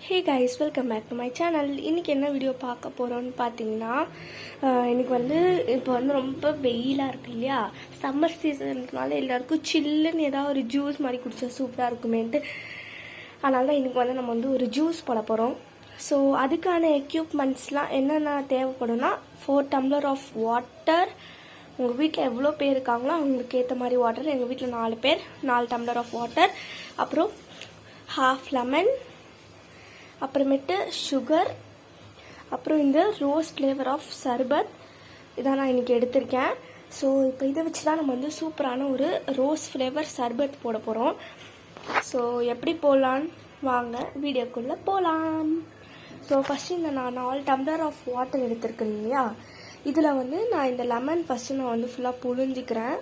Hey guys, welcome back to my channel. இன்றைக்கி என்ன video பார்க்க போகிறோன்னு பார்த்தீங்கன்னா, இன்றைக்கி வந்து இப்போ வந்து ரொம்ப வெயிலாக இருக்குது இல்லையா? சம்மர் சீசன்றதுனால எல்லாருக்கும் சில்லுன்னு ஏதாவது ஒரு ஜூஸ் மாதிரி குடித்தா சூப்பராக இருக்குமேன்ட்டு, அதனால தான் இன்றைக்கி வந்து நம்ம வந்து ஒரு ஜூஸ் போட போகிறோம். ஸோ அதுக்கான எக்யூப்மெண்ட்ஸ்லாம் என்னென்ன தேவைப்படும்னா, 4 டம்ளர் ஆஃப் வாட்டர். உங்கள் வீட்டில் எவ்வளோ பேர் இருக்காங்களோ அவங்களுக்கு ஏற்ற மாதிரி வாட்டர். எங்கள் வீட்டில் 4 பேர், 4 டம்ளர் ஆஃப் வாட்டர். அப்புறம் ஹாஃப் லெமன், அப்புறமேட்டு சுகர், அப்புறம் இந்த ரோஸ் ஃப்ளேவர் ஆஃப் சர்பத் இதான் நான் இன்றைக்கி எடுத்திருக்கேன். ஸோ இப்போ இதை வச்சு தான் நம்ம வந்து சூப்பரான ஒரு ரோஸ் ஃப்ளேவர் சர்பத் போட போகிறோம். ஸோ எப்படி போடலான்னு வாங்க வீடியோக்குள்ளே போகலாம். ஸோ ஃபஸ்ட்டு இந்த நான் 4 டம்ளர் ஆஃப் வாட்டர் எடுத்திருக்கேன் இல்லையா, இதில் வந்து நான் இந்த லெமன் ஃபஸ்ட்டு நான் வந்து ஃபுல்லாக புழிஞ்சிக்கிறேன்.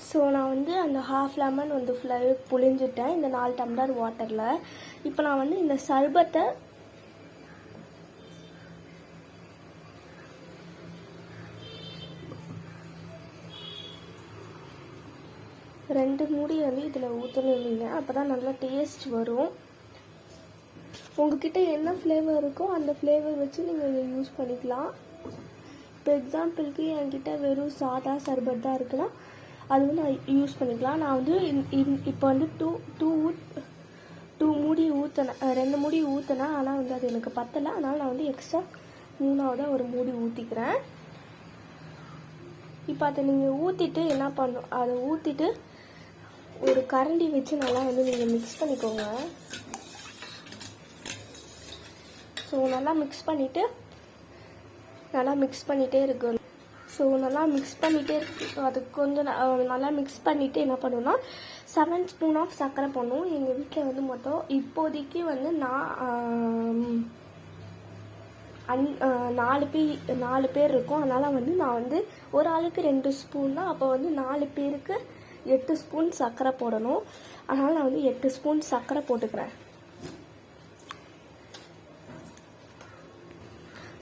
ஸோ நான் வந்து அந்த ஹாஃப் லெமன் வந்து ஃபுல்லாகவே புழிஞ்சிட்டேன் இந்த 4 டம்ளர் வாட்டரில். இப்போ நான் வந்து இந்த சர்பத்தை ரெண்டு மூடி வந்து இதில் ஊற்றணுங்க, அப்போ தான் நல்லா டேஸ்ட் வரும். உங்ககிட்ட என்ன ஃப்ளேவர் இருக்கோ அந்த ஃப்ளேவர் வச்சு நீங்கள் இதை யூஸ் பண்ணிக்கலாம். இப்போ எக்ஸாம்பிளுக்கு என்கிட்ட வெறும் சாதா சர்பத் தான் இருக்குன்னா அது வந்து நான் யூஸ் பண்ணிக்கலாம். நான் வந்து இப்போ வந்து டூ மூடி ஊற்றினேன், 2 மூடி ஊற்றினேன். ஆனால் வந்து அது எனக்கு பத்தலை, அதனால் நான் வந்து எக்ஸ்ட்ரா 3ஆவதாக ஒரு மூடி ஊற்றிக்கிறேன். இப்போ அதை நீங்கள் ஊற்றிட்டு என்ன பண்ணும், அதை ஊற்றிட்டு ஒரு கரண்டி வச்சு நல்லா வந்து நீங்கள் மிக்ஸ் பண்ணிக்கோங்க. ஸோ நல்லா மிக்ஸ் பண்ணிகிட்டே இருக்கணும். ஸோ நல்லா மிக்ஸ் பண்ணிகிட்டே அது கொஞ்சம் நல்லா மிக்ஸ் பண்ணிவிட்டு என்ன பண்ணுன்னா 7 ஸ்பூன் ஆஃப் சர்க்கரை போடணும். எங்கள் வீட்டில் வந்து மொத்தம் இப்போதைக்கு வந்து நான் 4 பேர் இருக்கும். அதனால் வந்து நான் வந்து ஒரு ஆளுக்கு 2 ஸ்பூன் தான். அப்போ வந்து 4 பேருக்கு 8 ஸ்பூன் சர்க்கரை போடணும். அதனால் நான் வந்து 8 ஸ்பூன் சர்க்கரை போட்டுக்கிறேன்.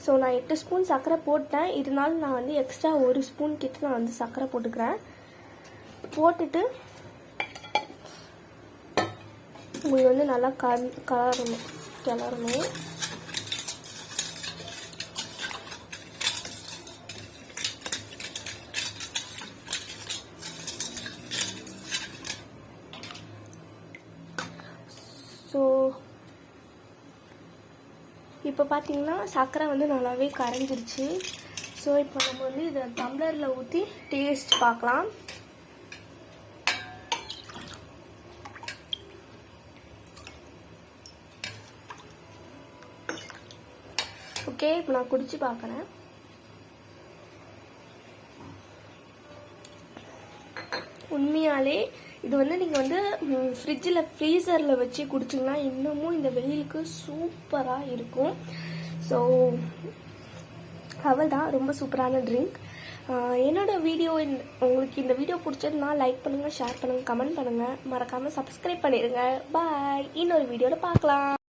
ஸோ நான் 8 ஸ்பூன் சர்க்கரை போட்டேன். இதனால நான் வந்து எக்ஸ்ட்ரா 1 ஸ்பூன் கிட்ட நான் வந்து சர்க்கரை போட்டுக்கிறேன். போட்டுட்டு உங்களுக்கு வந்து நல்லா கிளறணும். ஸோ இப்போ பார்த்தீங்கன்னா சர்க்கரை வந்து நல்லாவே கரைஞ்சிருச்சு. ஸோ இப்போ நம்ம வந்து இதை டம்ளரில் ஊற்றி டேஸ்ட் பார்க்கலாம். ஓகே, இப்போ நான் குடிச்சு பார்க்குறேன். உண்மையாலே இது வந்து நீங்கள் வந்து ஃப்ரீசரில் வச்சு குடிச்சிங்கன்னா இன்னமும் இந்த வெயிலுக்கு சூப்பராக இருக்கும். ஸோ அவள் தான் ரொம்ப சூப்பரான ட்ரிங்க். என்னோட வீடியோ உங்களுக்கு இந்த வீடியோ பிடிச்சதுன்னா லைக் பண்ணுங்கள், ஷேர் பண்ணுங்கள், கமெண்ட் பண்ணுங்கள், மறக்காமல் சப்ஸ்கிரைப் பண்ணிடுங்க. பாய். இன்னொரு வீடியோவில் பார்க்கலாம்.